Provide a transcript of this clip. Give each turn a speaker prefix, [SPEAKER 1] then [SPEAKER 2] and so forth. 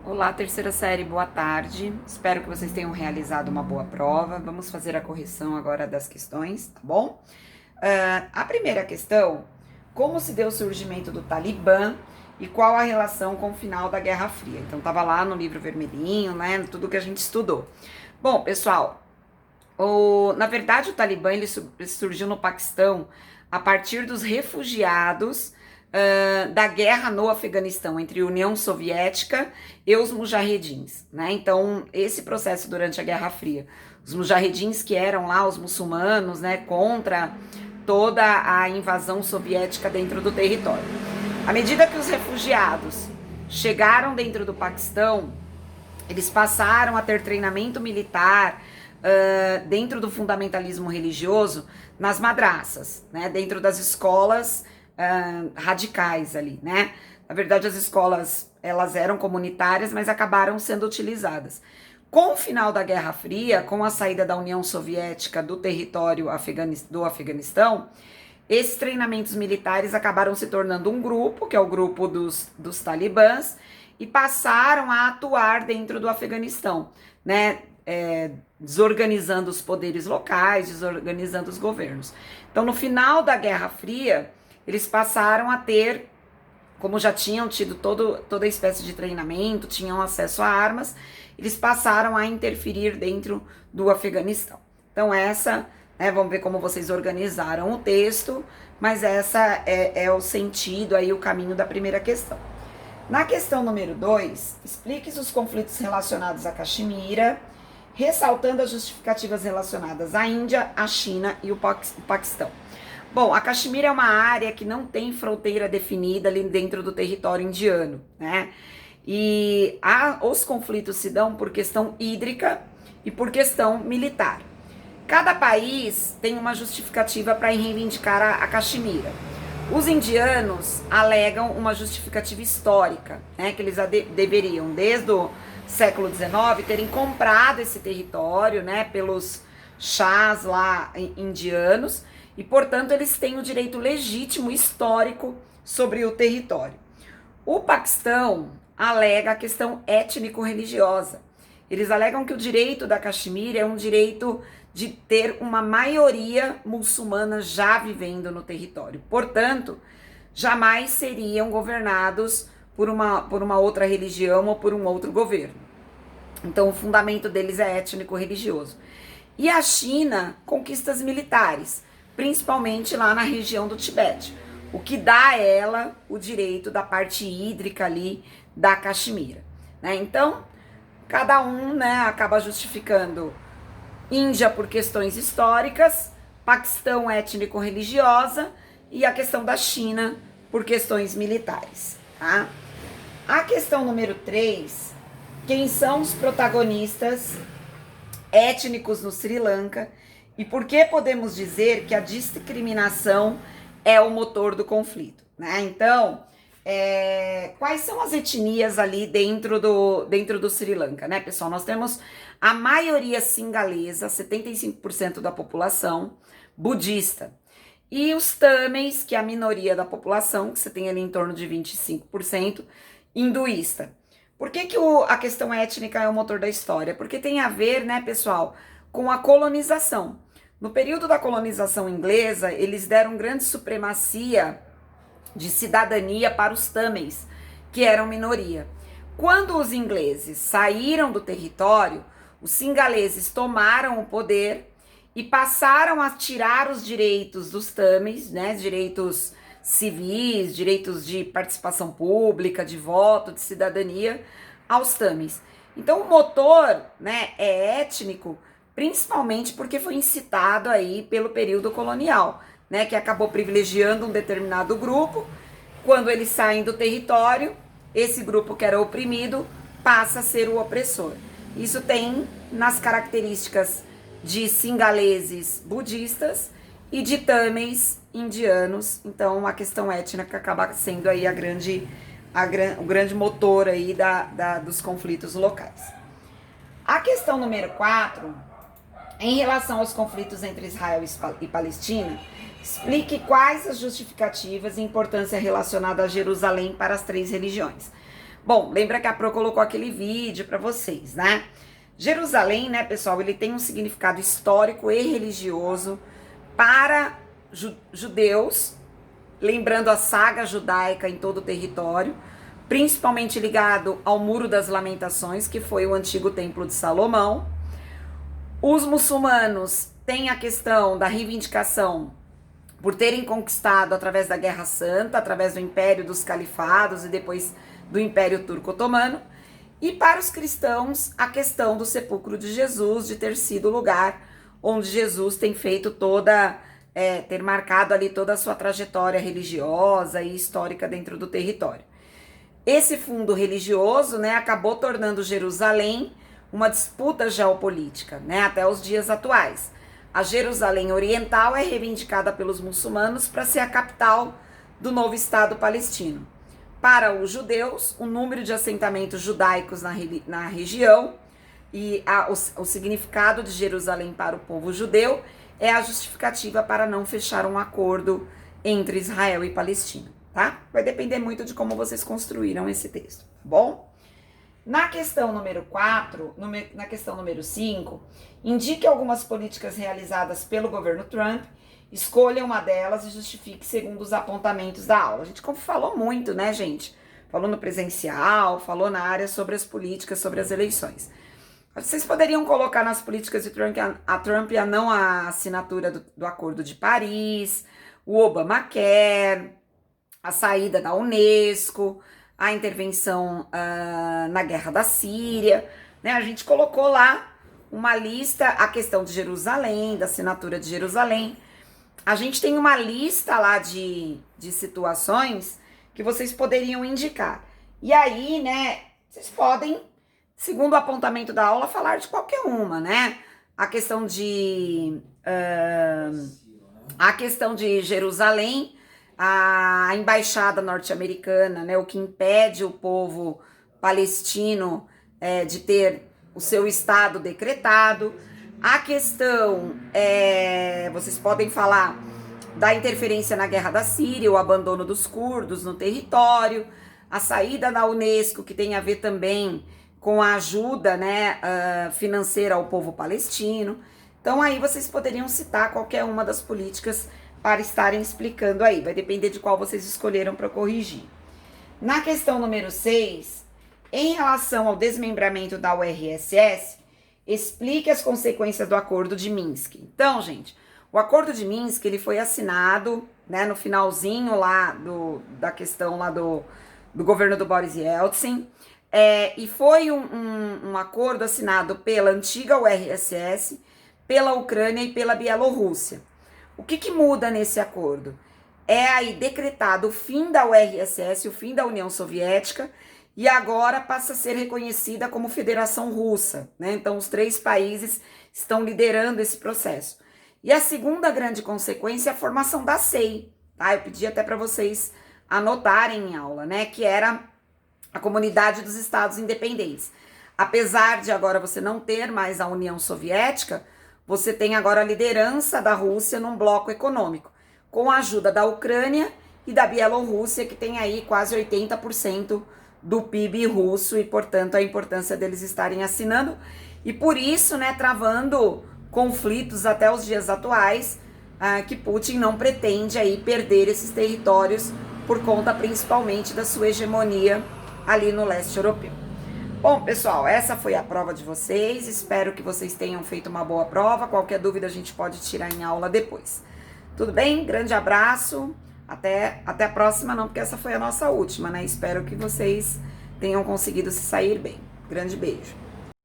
[SPEAKER 1] Olá, terceira série, boa tarde. Espero que vocês tenham realizado uma boa prova. Vamos fazer a correção agora das questões, tá bom? A primeira questão: como se deu o surgimento do Talibã e qual a relação com o final da Guerra Fria? Então, estava lá no livro vermelhinho, né? Tudo que a gente estudou. Bom, pessoal, na verdade, o Talibã ele surgiu no Paquistão a partir dos refugiados da guerra no Afeganistão entre a União Soviética e os mujahedins, né? Então, esse processo durante a Guerra Fria, os mujahedins que eram lá os muçulmanos, né, contra toda a invasão soviética dentro do território. À medida que os refugiados chegaram dentro do Paquistão, eles passaram a ter treinamento militar dentro do fundamentalismo religioso nas madraças, né, dentro das escolas radicais ali, né? Na verdade, as escolas, elas eram comunitárias, mas acabaram sendo utilizadas. Com o final da Guerra Fria, com a saída da União Soviética do território do Afeganistão, esses treinamentos militares acabaram se tornando um grupo, que é o grupo dos talibãs, e passaram a atuar dentro do Afeganistão, né? Desorganizando os poderes locais, desorganizando os governos. Então, no final da Guerra Fria, eles passaram a ter, como já tinham tido toda espécie de treinamento, tinham acesso a armas, eles passaram a interferir dentro do Afeganistão. Então vamos ver como vocês organizaram o texto, mas essa é o sentido aí, o caminho da primeira questão. Na questão número 2, explique os conflitos relacionados a Caxemira, ressaltando as justificativas relacionadas à Índia, à China e o Paquistão. Bom, a Caxemira é uma área que não tem fronteira definida ali dentro do território indiano, né? E os conflitos se dão por questão hídrica e por questão militar. Cada país tem uma justificativa para reivindicar a Caxemira. Os indianos alegam uma justificativa histórica, né? Que eles deveriam, desde o século XIX, terem comprado esse território, né? Pelos chás lá indianos, e, portanto, eles têm o direito legítimo histórico sobre o território. O Paquistão alega a questão étnico-religiosa. Eles alegam que o direito da Caxemira é um direito de ter uma maioria muçulmana já vivendo no território. Portanto, jamais seriam governados por uma outra religião ou por um outro governo. Então, o fundamento deles é étnico-religioso. E a China, conquistas militares, principalmente lá na região do Tibete, o que dá a ela o direito da parte hídrica ali da Caxemira, né? Então, cada um, né, acaba justificando Índia por questões históricas, Paquistão étnico-religiosa e a questão da China por questões militares, tá? A questão número 3, quem são os protagonistas étnicos no Sri Lanka e por que podemos dizer que a discriminação é o motor do conflito, né? Então, quais são as etnias ali dentro do Sri Lanka, né, pessoal? Nós temos a maioria singalesa, 75% da população, budista. E os Tamils, que é a minoria da população, que você tem ali em torno de 25%, hinduísta. Por que a questão étnica é o motor da história? Porque tem a ver, né, pessoal, com a colonização. No período da colonização inglesa, eles deram grande supremacia de cidadania para os Tamils, que eram minoria. Quando os ingleses saíram do território, os singaleses tomaram o poder e passaram a tirar os direitos dos Tamils, né, direitos civis, direitos de participação pública, de voto, de cidadania, aos Tamils. Então o motor, né, é étnico, principalmente porque foi incitado aí pelo período colonial, né, que acabou privilegiando um determinado grupo. Quando eles saem do território, esse grupo que era oprimido passa a ser o opressor. Isso tem nas características de singaleses budistas e de Tamils indianos. Então a questão étnica acaba sendo aí o grande motor aí dos conflitos locais. A questão número 4, em relação aos conflitos entre Israel e Palestina, explique quais as justificativas e importância relacionada a Jerusalém para as três religiões. Bom, lembra que a Pro colocou aquele vídeo para vocês, né? Jerusalém, né, pessoal, ele tem um significado histórico e religioso para judeus, lembrando a saga judaica em todo o território, principalmente ligado ao Muro das Lamentações, que foi o antigo Templo de Salomão. Os muçulmanos têm a questão da reivindicação por terem conquistado através da Guerra Santa, através do Império dos Califados e depois do Império Turco-Otomano. E para os cristãos, a questão do sepulcro de Jesus, de ter sido o lugar onde Jesus tem feito ter marcado ali toda a sua trajetória religiosa e histórica dentro do território. Esse fundo religioso, né, acabou tornando Jerusalém uma disputa geopolítica, né, até os dias atuais. A Jerusalém Oriental é reivindicada pelos muçulmanos para ser a capital do novo Estado palestino. Para os judeus, o número de assentamentos judaicos na região e o significado de Jerusalém para o povo judeu é a justificativa para não fechar um acordo entre Israel e Palestina, tá? Vai depender muito de como vocês construíram esse texto, tá bom? Na questão número 4, na questão número 5, indique algumas políticas realizadas pelo governo Trump, escolha uma delas e justifique segundo os apontamentos da aula. A gente falou muito, né, gente? Falou no presencial, falou na área sobre as políticas, sobre as eleições. Vocês poderiam colocar nas políticas de Trump a não assinatura do Acordo de Paris, o Obamacare, a saída da Unesco, a intervenção na guerra da Síria, né? A gente colocou lá uma lista, a questão de Jerusalém, da assinatura de Jerusalém. A gente tem uma lista lá de situações que vocês poderiam indicar. E aí, né, vocês podem, segundo o apontamento da aula, falar de qualquer uma, né? A questão de Jerusalém, a embaixada norte-americana, né, o que impede o povo palestino de ter o seu estado decretado. A questão, vocês podem falar da interferência na guerra da Síria, o abandono dos curdos no território, a saída da Unesco, que tem a ver também com a ajuda, né, financeira ao povo palestino. Então aí vocês poderiam citar qualquer uma das políticas para estarem explicando aí, vai depender de qual vocês escolheram para corrigir. Na questão número 6, em relação ao desmembramento da URSS, explique as consequências do Acordo de Minsk. Então, gente, o Acordo de Minsk, ele foi assinado, né, no finalzinho lá da questão lá do governo do Boris Yeltsin, e foi um acordo assinado pela antiga URSS, pela Ucrânia e pela Bielorrússia. O que muda nesse acordo? É aí decretado o fim da URSS, o fim da União Soviética, e agora passa a ser reconhecida como Federação Russa, né? Então os 3 países estão liderando esse processo. E a segunda grande consequência é a formação da CEI, tá? Eu pedi até para vocês anotarem em aula, né? Que era a Comunidade dos Estados Independentes. Apesar de agora você não ter mais a União Soviética, você tem agora a liderança da Rússia num bloco econômico, com a ajuda da Ucrânia e da Bielorrússia, que tem aí quase 80% do PIB russo e, portanto, a importância deles estarem assinando. E por isso, né, travando conflitos até os dias atuais, que Putin não pretende aí perder esses territórios por conta principalmente da sua hegemonia ali no leste europeu. Bom, pessoal, essa foi a prova de vocês. Espero que vocês tenham feito uma boa prova. Qualquer dúvida a gente pode tirar em aula depois. Tudo bem? Grande abraço. Até a próxima, não, porque essa foi a nossa última, né? Espero que vocês tenham conseguido se sair bem. Grande beijo.